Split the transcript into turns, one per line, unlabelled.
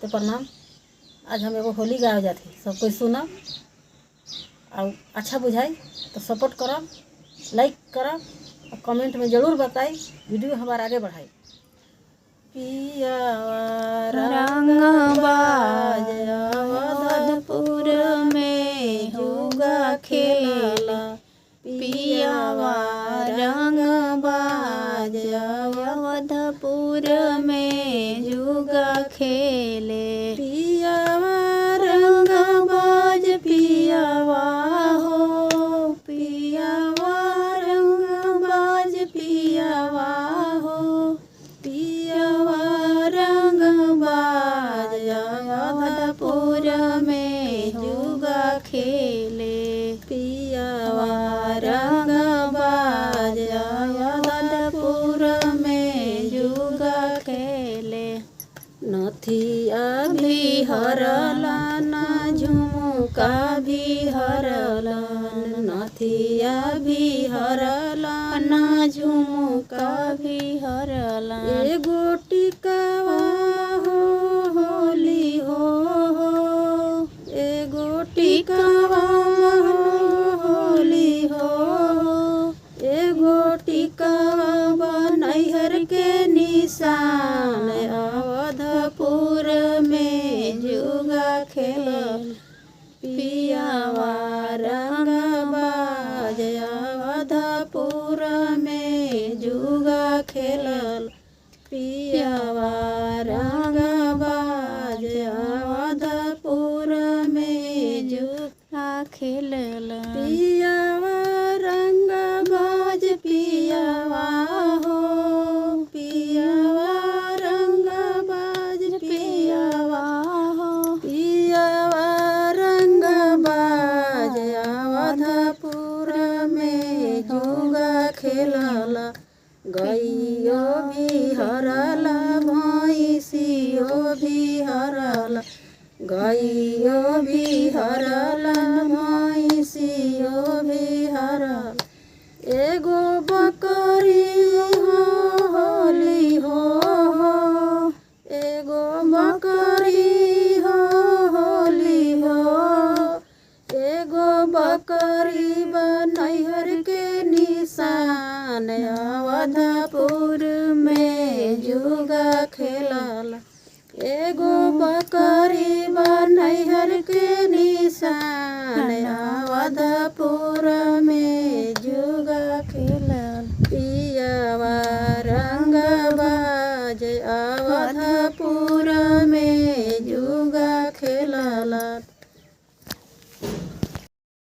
नमस्ते प्रणाम। आज हम एगो होली गावे जाते, सब कोई सुना और अच्छा बुझाई तो सपोर्ट करब, लाइक करब और कमेंट में ज़रूर बताई, वीडियो हमारा आगे बढ़ाई। पियावा रंगबाज अवधपुर में जुगा खेला, पियावा रंगबाज अवधपुर में जुगा खेले। पियावा रंगबाज पियावा हो, पियावा रंगबाज पियावा हो, पियावा रंगबाज अवधपुर में जुगा खेले। पियावा रंगबाज अवधपुर में जुगा खेले। नथिया भी हरलन झुमका भी हरलन, नथिया भी हरलन झुमका भी हरलन। एगो टिकावा हो होली हो, एगो टिकावा होली हो, एगो टिकावा नैहर के निशान अवधपुर में जुगा खेल। पियावा रंगबाज अवधपुर में जुगा खेलल, पियावा रंगबाज अवधपुर में जुगा खेलल। पियावा रंगबाज पियावा हो, पियावा रंगबाज पियावा हो, पियावा रंगबाज अवधपुर में जुगा खेलला। गैयो भी हरला भैंसियो भी हरला, गैयो भी हरला भैंसियो भी हरला। एगो बकरी हो होली हो, एगो बकरी हो होली हो, एगो बकरी नैहर के निशान अवधपुर में जुगा खेलल। एगो बकरी नैहर के निशान अवधपुर में जुगा खेलल। पियावा रंगबाज अवधपुर में जुगा खेलल।